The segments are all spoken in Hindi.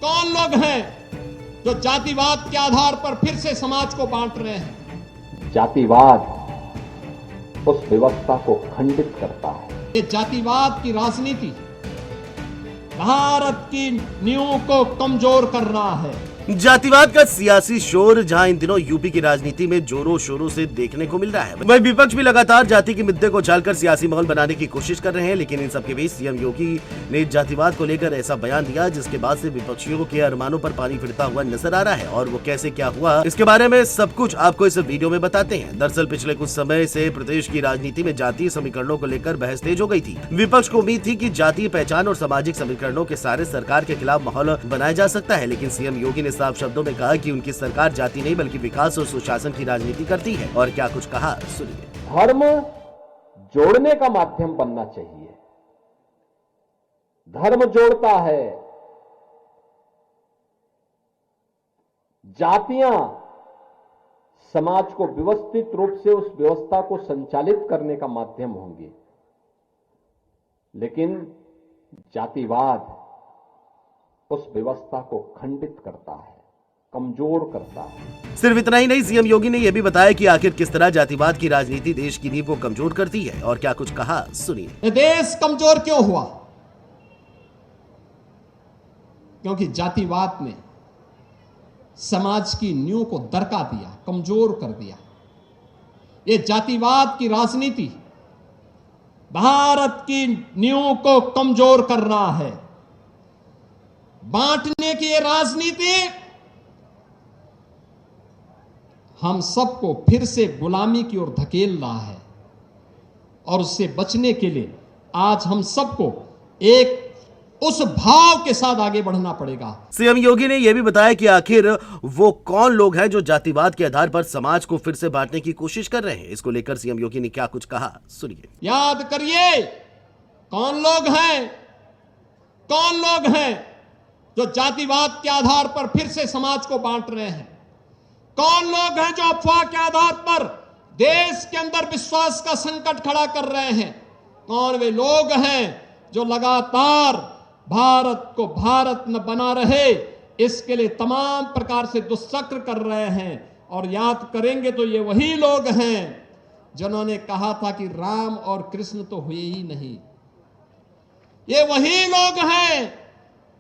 कौन लोग हैं जो जातिवाद के आधार पर फिर से समाज को बांट रहे हैं? जातिवाद उस व्यवस्था को खंडित करता है। ये जातिवाद की राजनीति भारत की नींव को कमजोर कर रहा है। जातिवाद का सियासी शोर जहां इन दिनों यूपी की राजनीति में जोरों शोरों से देखने को मिल रहा है, वहीं विपक्ष भी लगातार जाति के मुद्दे को उछालकर सियासी माहौल बनाने की कोशिश कर रहे हैं। लेकिन इन सबके बीच सीएम योगी ने जातिवाद को लेकर ऐसा बयान दिया जिसके बाद से विपक्षियों के अरमानों पर पानी फिरता हुआ नजर आ रहा है। और वो कैसे क्या हुआ, इसके बारे में सब कुछ आपको इस वीडियो में बताते हैं। दरअसल पिछले कुछ समय से प्रदेश की राजनीति में जातीय समीकरणों को लेकर बहस तेज हो गई थी। विपक्ष को उम्मीद थी कि जातीय पहचान और सामाजिक समीकरणों के सारे सरकार के खिलाफ माहौल बनाया जा सकता है। लेकिन सीएम योगी ने साफ शब्दों में कहा कि उनकी सरकार जाति नहीं बल्कि विकास और सुशासन की राजनीति करती है। और क्या कुछ कहा, सुनिए। धर्म जोड़ने का माध्यम बनना चाहिए। धर्म जोड़ता है, जातियां समाज को व्यवस्थित रूप से उस व्यवस्था को संचालित करने का माध्यम होंगी। लेकिन जातिवाद उस व्यवस्था को खंडित करता है, कमजोर करता है। सिर्फ इतना ही नहीं, सीएम योगी ने यह भी बताया कि आखिर किस तरह जातिवाद की राजनीति देश की नींव को कमजोर करती है। और क्या कुछ कहा, सुनिए। देश कमजोर क्यों हुआ? क्योंकि जातिवाद ने समाज की नींव को दरका दिया, कमजोर कर दिया। ये जातिवाद की राजनीति भारत की नींव को कमजोर कर रहा है। बांटने की ये राजनीति हम सबको फिर से गुलामी की ओर धकेल रहा है। और उससे बचने के लिए आज हम सबको एक उस भाव के साथ आगे बढ़ना पड़ेगा। सीएम योगी ने यह भी बताया कि आखिर वो कौन लोग हैं जो जातिवाद के आधार पर समाज को फिर से बांटने की कोशिश कर रहे हैं। इसको लेकर सीएम योगी ने क्या कुछ कहा, सुनिए। याद करिए, कौन लोग हैं, कौन लोग हैं जो जातिवाद के आधार पर फिर से समाज को बांट रहे हैं? कौन लोग हैं जो अफवाह के आधार पर देश के अंदर विश्वास का संकट खड़ा कर रहे हैं? कौन वे लोग हैं जो लगातार भारत को भारत न बना रहे इसके लिए तमाम प्रकार से दुष्चक्र कर रहे हैं? और याद करेंगे तो ये वही लोग हैं जिन्होंने कहा था कि राम और कृष्ण तो हुए ही नहीं। ये वही लोग हैं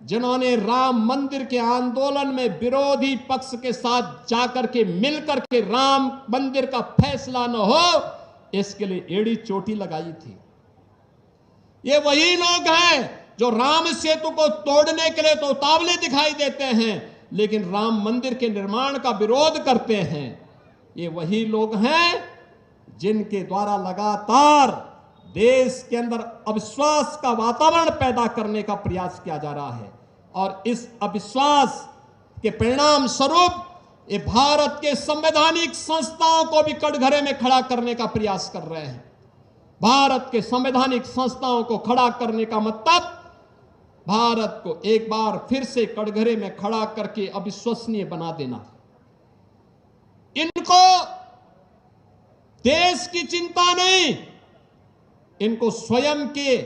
जिन्होंने राम मंदिर के आंदोलन में विरोधी पक्ष के साथ जाकर के मिलकर के राम मंदिर का फैसला न हो इसके लिए एड़ी चोटी लगाई थी। ये वही लोग हैं जो राम सेतु को तोड़ने के लिए तो उतावले दिखाई देते हैं लेकिन राम मंदिर के निर्माण का विरोध करते हैं। ये वही लोग हैं जिनके द्वारा लगातार देश के अंदर अविश्वास का वातावरण पैदा करने का प्रयास किया जा रहा है। और इस अविश्वास के परिणाम स्वरूप ये भारत के संवैधानिक संस्थाओं को भी कटघरे में खड़ा करने का प्रयास कर रहे हैं। भारत के संवैधानिक संस्थाओं को खड़ा करने का मतलब भारत को एक बार फिर से कटघरे में खड़ा करके अविश्वसनीय बना देना। इनको देश की चिंता नहीं, इनको स्वयं के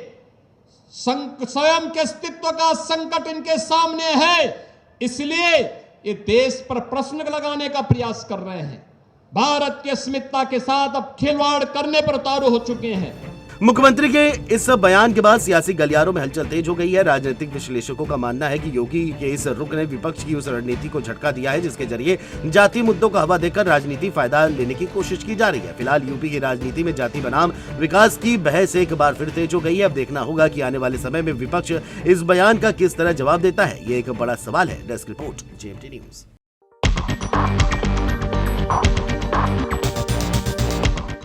अस्तित्व का संकट इनके सामने है। इसलिए ये देश पर प्रश्न लगाने का प्रयास कर रहे हैं। भारत की अस्मिता के साथ अब खिलवाड़ करने पर उतारू हो चुके हैं। मुख्यमंत्री के इस बयान के बाद सियासी गलियारों में हलचल तेज हो गई है। राजनीतिक विश्लेषकों का मानना है कि योगी के इस रुख ने विपक्ष की उस रणनीति को झटका दिया है जिसके जरिए जातीय मुद्दों को हवा देकर राजनीति फायदा लेने की कोशिश की जा रही है। फिलहाल यूपी की राजनीति में जाति बनाम विकास की बहस एक बार फिर तेज हो गई है। अब देखना होगा कि आने वाले समय में विपक्ष इस बयान का किस तरह जवाब देता है। ये एक बड़ा सवाल है। Desk report, JMT news.